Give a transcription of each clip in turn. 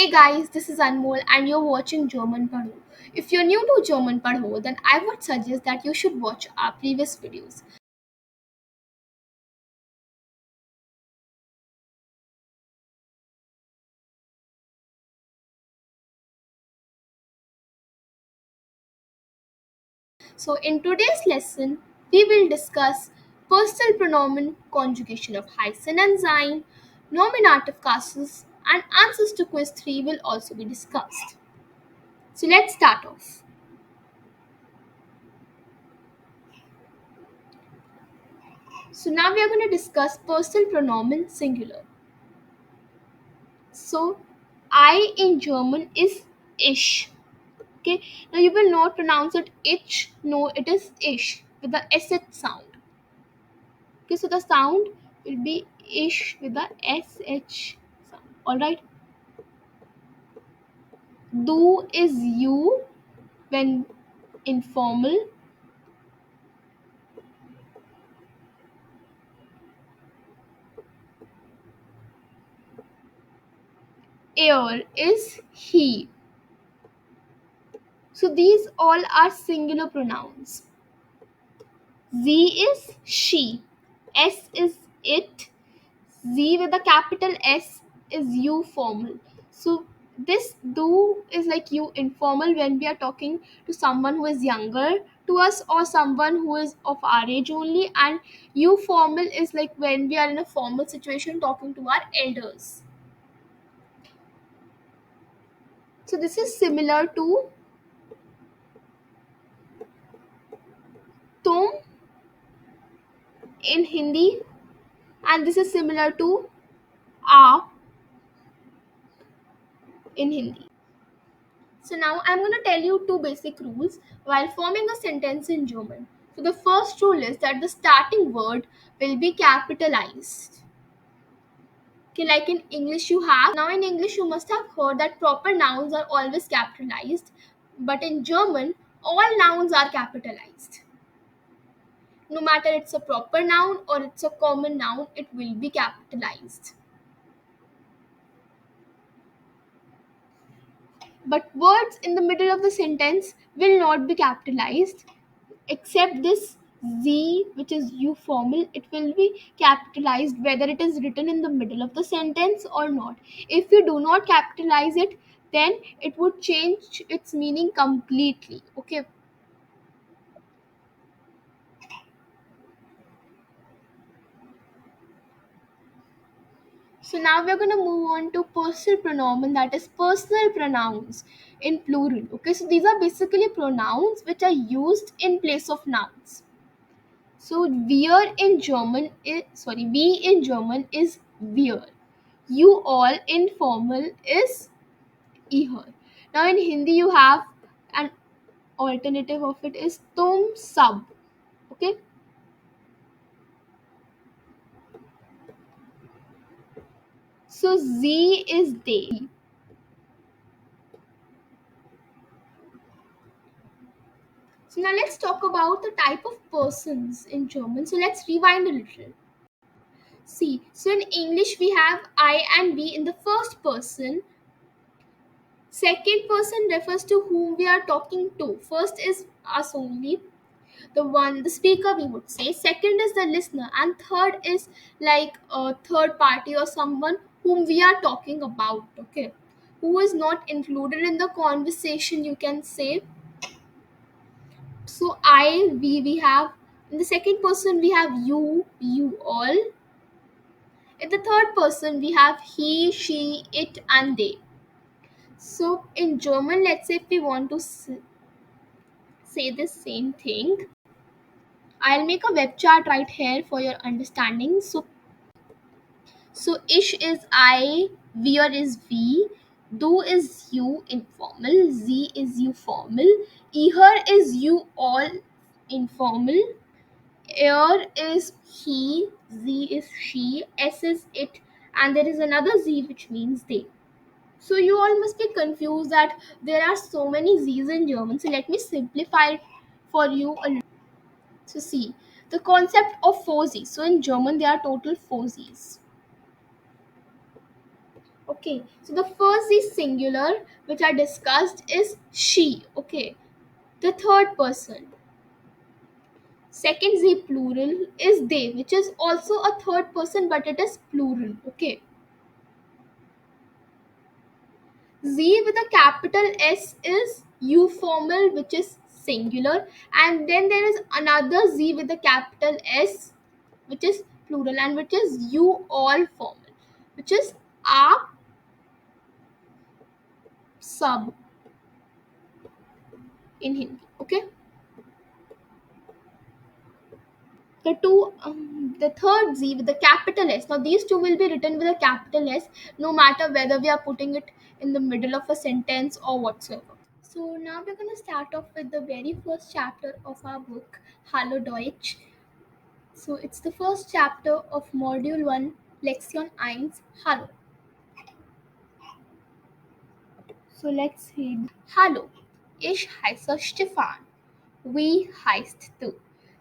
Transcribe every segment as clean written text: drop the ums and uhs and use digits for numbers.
Hey guys, this is Anmol and you're watching German Padho. If you're new to German Padho, then I would suggest that you should watch our previous videos. So in today's lesson, we will discuss personal pronomen, conjugation of Heißen and Sein, nominative cases, and answers to quiz 3 will also be discussed. So let's start off. So now we are going to discuss personal pronomen singular. So I in German is ich. Okay, now you will not pronounce it ich, no, it is ish with the sh sound. Okay, so the sound will be ish with the sh sound. Alright, du is you when informal, er is he. So these all are singular pronouns. Z is she, S is it, Z with a capital S is you formal. So this do is like you informal when we are talking to someone who is younger to us or someone who is of our age only, and you formal is like when we are in a formal situation talking to our elders. So this is similar to tum in Hindi, and this is similar to a in Hindi. So now I'm going to tell you two basic rules while forming a sentence in German. So the first rule is that the starting word will be capitalized. Okay, like in English you have, now in English you must have heard that proper nouns are always capitalized, but in German all nouns are capitalized. No matter it's a proper noun or it's a common noun, it will be capitalized. But words in the middle of the sentence will not be capitalized, except this Z, which is you formal. It will be capitalized whether it is written in the middle of the sentence or not. If you do not capitalize it, then it would change its meaning completely. Okay, so now we're going to move on to personal pronomen, that is personal pronouns in plural. Okay, so these are basically pronouns which are used in place of nouns. So we in German is wir. You all in formal is ihr. Now in Hindi you have an alternative of it is tum sab. Okay. So Z is they. So now let's talk about the type of persons in German. So let's rewind a little. See, so in English we have I and we in the first person. Second person refers to whom we are talking to. First is us only, the speaker we would say. Second is the listener, and third is like a third party or someone whom we are talking about. Okay, who is not included in the conversation, you can say. So we have in the second person we have you all. In the third person we have he, she, it, and they. So in German, let's say if we want to say the same thing, I'll make a web chart right here for your understanding. So ish is I, wir is we, du is you informal, z is you formal, ihr is you all informal, er is he, z is she, s is it, and there is another z which means they. So you all must be confused that there are so many z's in German. So let me simplify it for you a little. So see, the concept of four z's. So in German there are total four z's. Okay, so the first is singular, which I discussed, is she. Okay, the third person. Second Z plural is they, which is also a third person, but it is plural. Okay, Z with a capital S is you formal, which is singular, and then there is another Z with a capital S, which is plural, and which is you all formal, which is आप सब in Hindi. Okay, the third Z with the capital S. Now these two will be written with a capital S, no matter whether we are putting it in the middle of a sentence or whatsoever. So now we're going to start off with the very first chapter of our book, Hallo Deutsch. So it's the first chapter of Module 1, Lektion 1, Hallo. So let's read. Hallo, ich heiße Stefan. We heist too.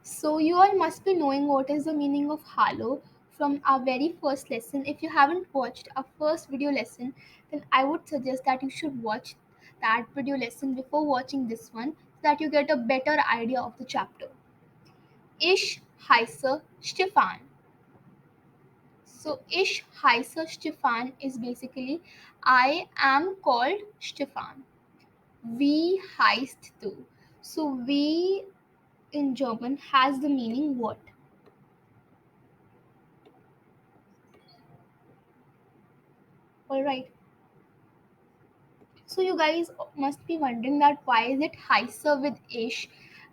So you all must be knowing what is the meaning of Hallo from our very first lesson. If you haven't watched our first video lesson, then I would suggest that you should watch that video lesson before watching this one so that you get a better idea of the chapter. Ich heiße Stefan. So Ich heiße Stefan is basically I am called Stefan. We heist too. So we in German has the meaning what? Alright. So you guys must be wondering that why is it heiße with ish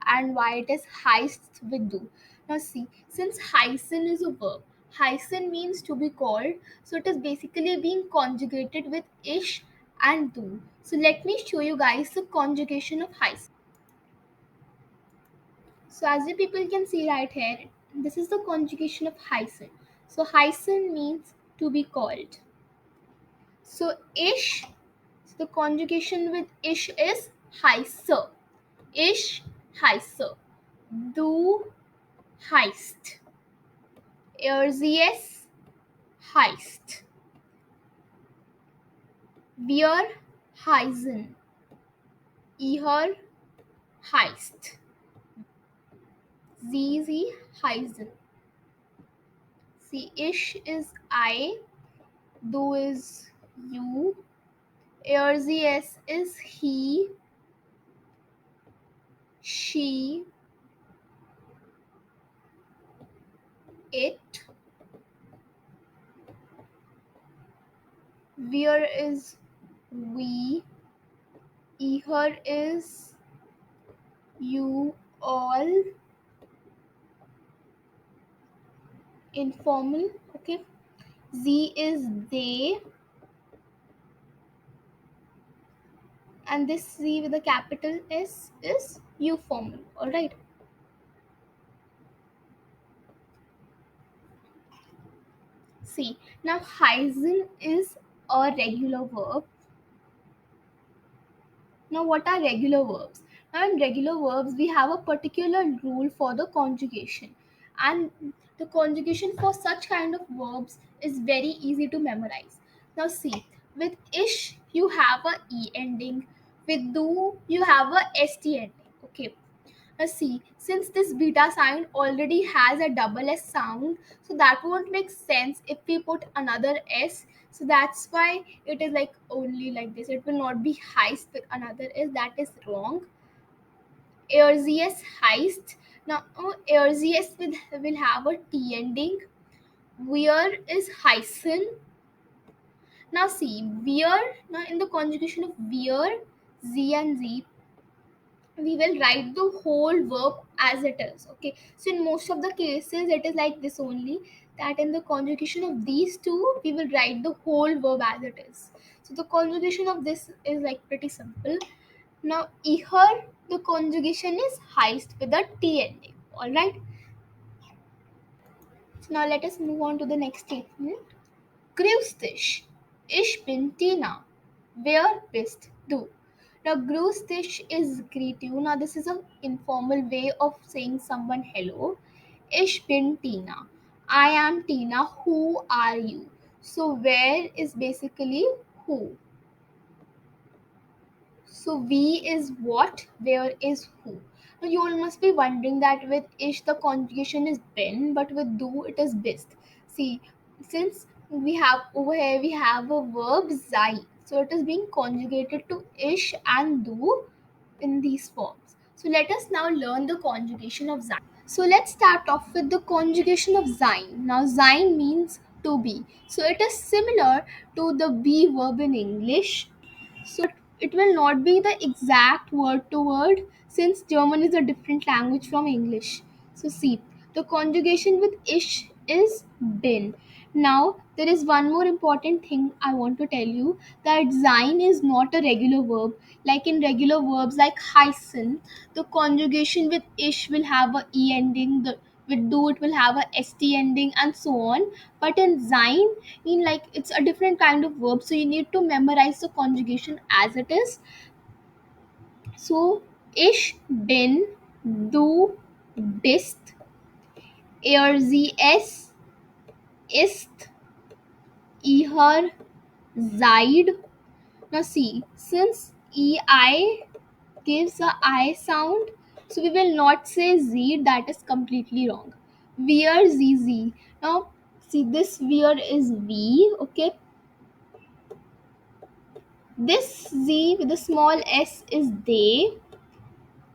and why it is heist with do. Now see, since heißen is a verb, heißen means to be called, so it is basically being conjugated with ish and do. So let me show you guys the conjugation of heißen. So as you people can see right here, this is the conjugation of heißen. So heißen means to be called. So ish, so the conjugation with ish is heiße. Ish, heiße. Du, heist. Erzes, heist. Wir, heißen. Ihr, heist. Sie, heißen. See, ish is I, du is you, erzes is he, she, it, wir is we, ihr is you all, informal. Okay, z is they, and this z with a capital S is you formal. All right. See, now heißen is a regular verb. Now, what are regular verbs? Now, in regular verbs, we have a particular rule for the conjugation, and the conjugation for such kind of verbs is very easy to memorize. Now, see, with ish, you have a e ending, with do, you have a st ending. Okay, now see, since this beta sign already has a double S sound, so that won't make sense if we put another S. So that's why it is like only like this. It will not be heist with another S. That is wrong. Erzes heist. Now Erzes will have a T ending. Where is heißen? Now see, where, now in the conjugation of where, Z and Z, we will write the whole verb as it is. Okay, so in most of the cases it is like this only, that in the conjugation of these two we will write the whole verb as it is. So the conjugation of this is like pretty simple. Now here the conjugation is heist with a t ending. All right, so now let us move on to the next statement. Grüß dich. Ich bin Tina. Wer bist du? Now, grüß dich is greet you. Now, this is an informal way of saying someone hello. Ich bin Tina. I am Tina. Who are you? So where is basically who. So we is what, where is who. Now you all must be wondering that with ish the conjugation is been, but with do it is bist. See, since we have over here we have a verb zai, so it is being conjugated to ish and do in these forms. So let us now learn the conjugation of sein. So let's start off with the conjugation of sein. Now sein means to be. So it is similar to the be verb in English, so it will not be the exact word to word since German is a different language from English. So see, the conjugation with ish is bin. Now there is one more important thing I want to tell you, that sein is not a regular verb. Like in regular verbs like heißen, the conjugation with ish will have a e ending, the with do it will have a st ending and so on. But in sein, in like it's a different kind of verb, so you need to memorize the conjugation as it is. So ish, bin, do, bist, er, sie, es, ist, ihr, seid. Now see, since ei gives a I sound, so we will not say Z, that is completely wrong. Wir, sie, sie. Now see, this wir is we, okay. This Z with a small s is they.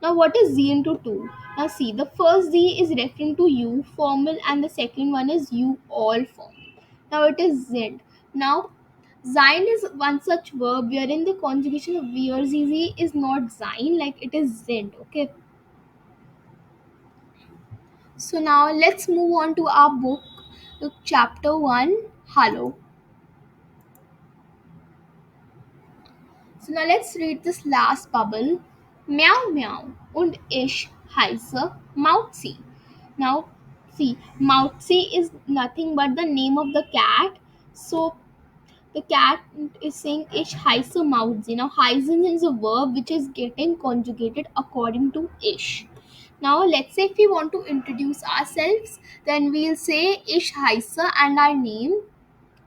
Now what is Z into 2? Now see, the first Z is referring to you formal and the second one is you all formal. Now it is Z. Now Sein is one such verb wherein the conjugation of wir, sie, sie is not sein, like it is Z, okay. So now let's move on to our book, chapter 1, Hallo. So now let's read this last bubble. Meow meow und ich heiße Mauzi. Now see, Mauzi is nothing but the name of the cat. So the cat is saying ich heiße Mauzi. Now heißen is a verb which is getting conjugated according to ish. Now let's say if we want to introduce ourselves, then we'll say ich heiße and our name.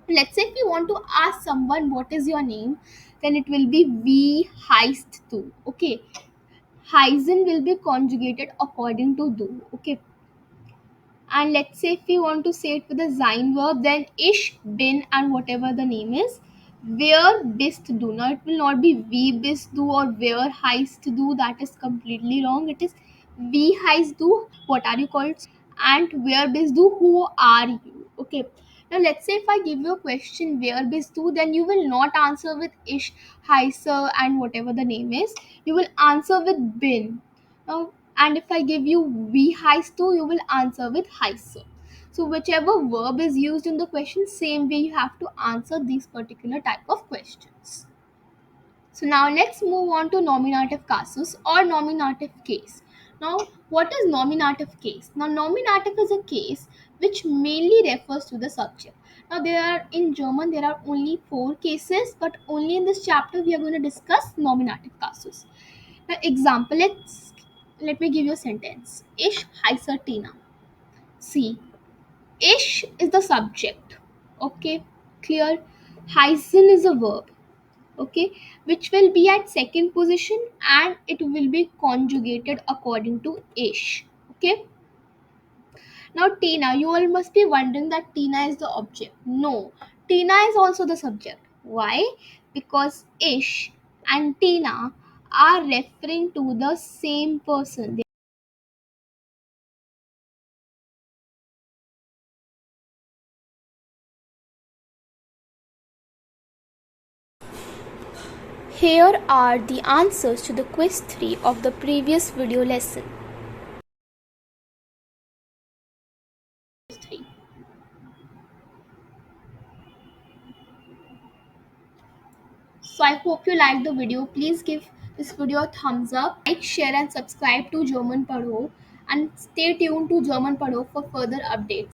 Let's say if we want to ask someone what is your name, then it will be we heist to. Okay, Heißen will be conjugated according to do. Okay, and let's say if we want to say it with a sein verb, then ish, bin, and whatever the name is. Where bist du? Now it will not be we bist du or where heist du. That is completely wrong. It is we heist du. What are you called? And where bist du? Who are you? Okay. Now let's say if I give you a question, where bist du, then you will not answer with ish, heise, and whatever the name is. You will answer with bin. Now, and if I give you we heist to, you will answer with heise. So whichever verb is used in the question, same way you have to answer these particular type of questions. So now let's move on to nominative casus or nominative case. Now what is nominative case? Now nominative is a case which mainly refers to the subject. Now there are in German there are only 4 cases, but only in this chapter we are going to discuss nominative casus. Now example, let me give you a sentence. Ich heiße Tina. See, ish is the subject. Okay, clear. Heißen is a verb. Okay, which will be at second position and it will be conjugated according to ish. Okay, now Tina, you all must be wondering that Tina is the object. No, Tina is also the subject. Why? Because ish and Tina are referring to the same person. Here are the answers to the quiz 3 of the previous video lesson. 3. So I hope you liked the video. Please give this video a thumbs up, like, share and subscribe to German Padho, and stay tuned to German Padho for further updates.